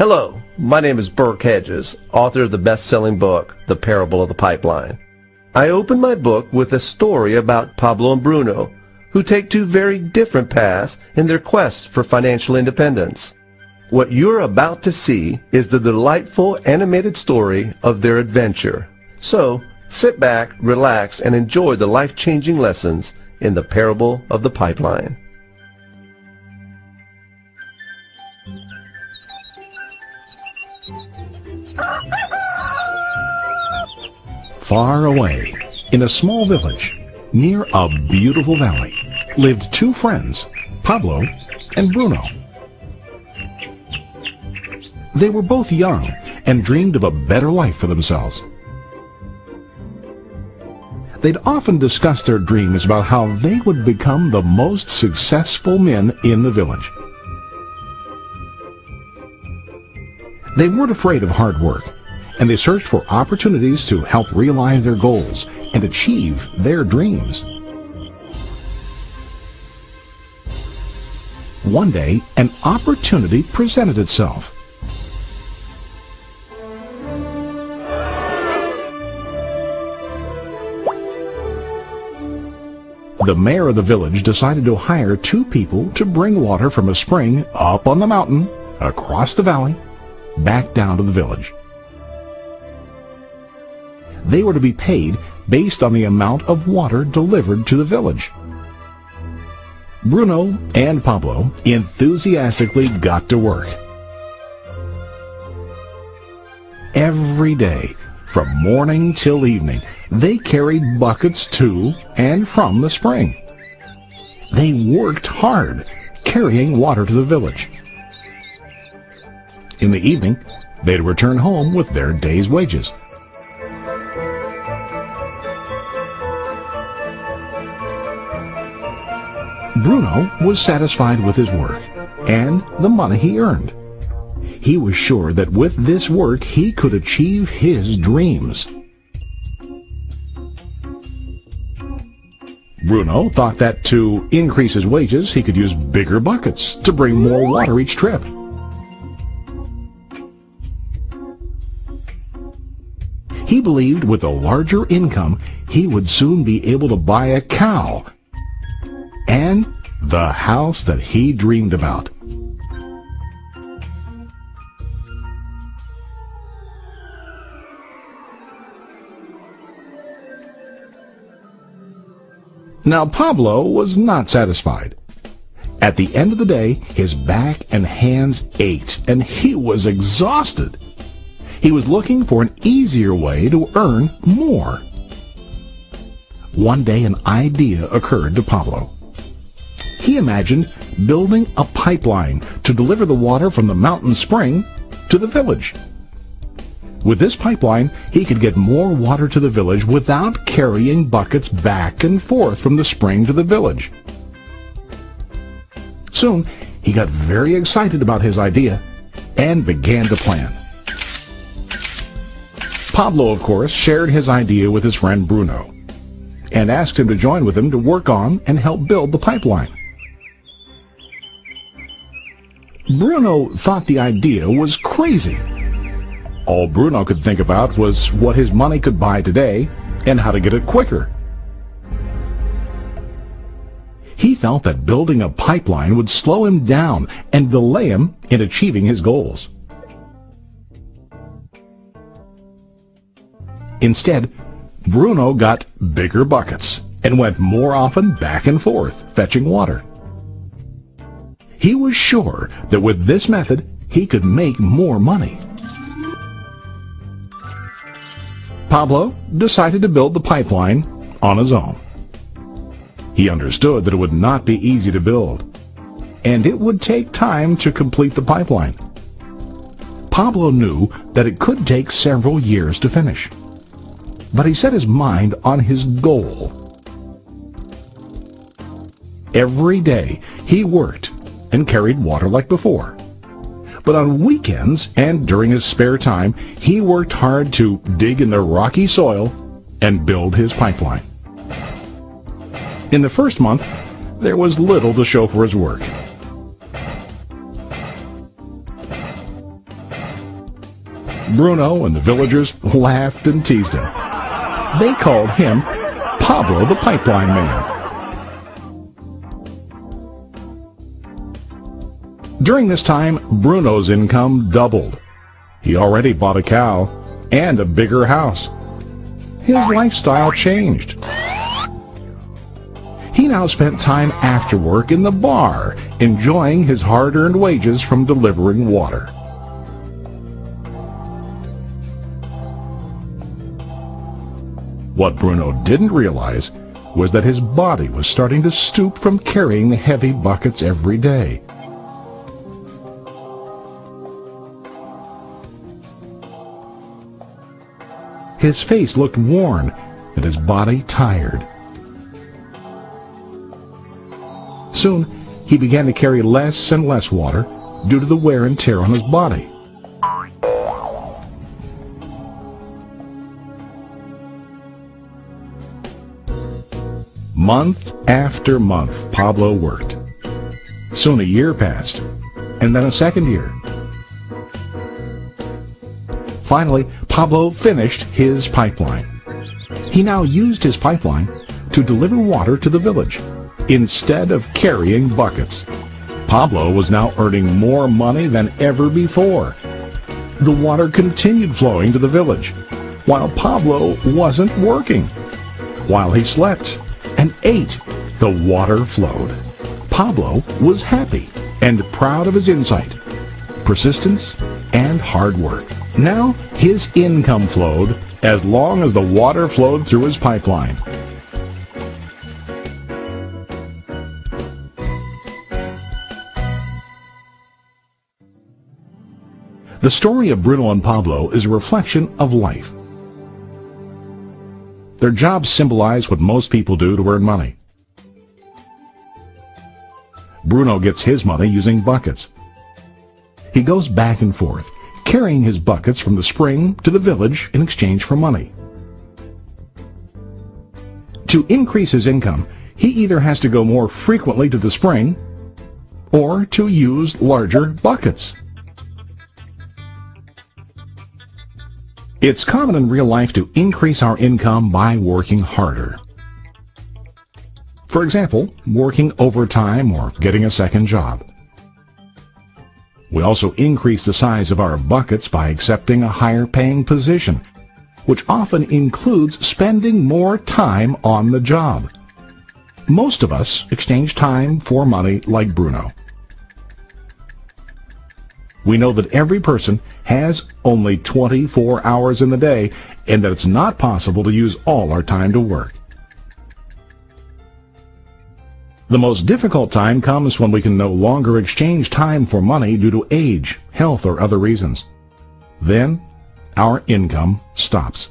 Hello, my name is Burke Hedges, author of the best-selling book, The Parable of the Pipeline. I open my book with a story about Pablo and Bruno, who take two very different paths in their quest for financial independence. What you're about to see is the delightful animated story of their adventure. So, sit back, relax, and enjoy the life-changing lessons in The Parable of the Pipeline. Far away, in a small village, near a beautiful valley, lived two friends, Pablo and Bruno. They were both young and dreamed of a better life for themselves. They'd often discuss their dreams about how they would become the most successful men in the village. They weren't afraid of hard work, and they searched for opportunities to help realize their goals and achieve their dreams. One day, an opportunity presented itself. The mayor of the village decided to hire two people to bring water from a spring up on the mountain, across the valley, back down to the village. They were to be paid based on the amount of water delivered to the village. Bruno and Pablo enthusiastically got to work. Every day, from morning till evening, they carried buckets to and from the spring. They worked hard, carrying water to the village. In the evening, they'd return home with their day's wages. Bruno was satisfied with his work and the money he earned. He was sure that with this work he could achieve his dreams. Bruno thought that to increase his wages he could use bigger buckets to bring more water each trip. He believed with a larger income he would soon be able to buy a cow and the house that he dreamed about. Now Pablo was not satisfied. At the end of the day, his back and hands ached, and he was exhausted. He was looking for an easier way to earn more. One day an idea occurred to Pablo. He imagined building a pipeline to deliver the water from the mountain spring to the village. With this pipeline, he could get more water to the village without carrying buckets back and forth from the spring to the village. Soon, he got very excited about his idea and began to plan. Pablo, of course, shared his idea with his friend Bruno and asked him to join with him to work on and help build the pipeline. Bruno thought the idea was crazy. All Bruno could think about was what his money could buy today and how to get it quicker. He felt that building a pipeline would slow him down and delay him in achieving his goals. Instead, Bruno got bigger buckets and went more often back and forth fetching water. He was sure that with this method, he could make more money. Pablo decided to build the pipeline on his own. He understood that it would not be easy to build, and it would take time to complete the pipeline. Pablo knew that it could take several years to finish, but he set his mind on his goal. Every day he worked and carried water like before. But on weekends and during his spare time, he worked hard to dig in the rocky soil and build his pipeline. In the first month, there was little to show for his work. Bruno and the villagers laughed and teased him. They called him Pablo the Pipeline Man. During this time, Bruno's income doubled. He already bought a cow and a bigger house. His lifestyle changed. He now spent time after work in the bar, enjoying his hard-earned wages from delivering water. What Bruno didn't realize was that his body was starting to stoop from carrying the heavy buckets every day. His face looked worn and his body tired. Soon, he began to carry less and less water due to the wear and tear on his body. Month after month, Pablo worked. Soon a year passed, and then a second year. Finally, Pablo finished his pipeline. He now used his pipeline to deliver water to the village instead of carrying buckets. Pablo was now earning more money than ever before. The water continued flowing to the village, while Pablo wasn't working. While he slept and ate, the water flowed. Pablo was happy and proud of his insight, persistence, and hard work. Now his income flowed as long as the water flowed through his pipeline. The story of Bruno and Pablo is a reflection of life. Their jobs symbolize what most people do to earn money. Bruno gets his money using buckets. He goes back and forth, carrying his buckets from the spring to the village in exchange for money. To increase his income, he either has to go more frequently to the spring or to use larger buckets. It's common in real life to increase our income by working harder. For example, working overtime or getting a second job. We also increase the size of our buckets by accepting a higher paying position, which often includes spending more time on the job. Most of us exchange time for money like Bruno. We know that every person has only 24 hours in the day and that it's not possible to use all our time to work. The most difficult time comes when we can no longer exchange time for money due to age, health, or other reasons. Then, our income stops.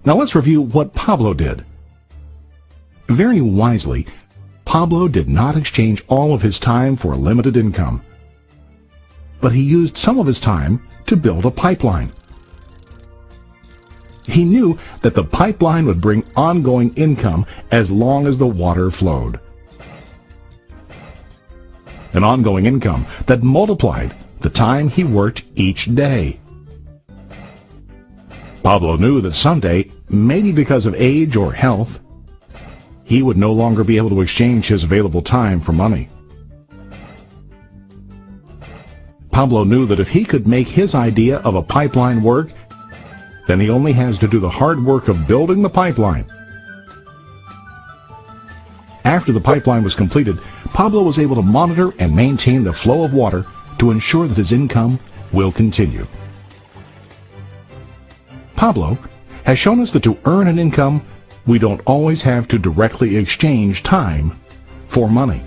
Now let's review what Pablo did. Very wisely, Pablo did not exchange all of his time for a limited income, but he used some of his time to build a pipeline. He knew that the pipeline would bring ongoing income as long as the water flowed. An ongoing income that multiplied the time he worked each day. Pablo knew that someday, maybe because of age or health, he would no longer be able to exchange his available time for money. Pablo knew that if he could make his idea of a pipeline work, then he only has to do the hard work of building the pipeline. After the pipeline was completed, Pablo was able to monitor and maintain the flow of water to ensure that his income will continue. Pablo has shown us that to earn an income, we don't always have to directly exchange time for money.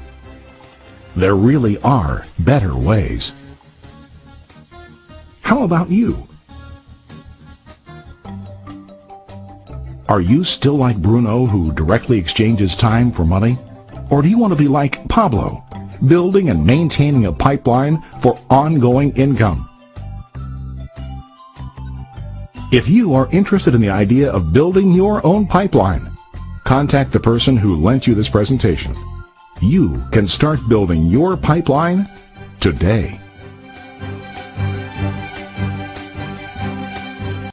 There really are better ways. How about you? Are you still like Bruno, who directly exchanges time for money? Or do you want to be like Pablo, building and maintaining a pipeline for ongoing income? If you are interested in the idea of building your own pipeline, contact the person who lent you this presentation. You can start building your pipeline today.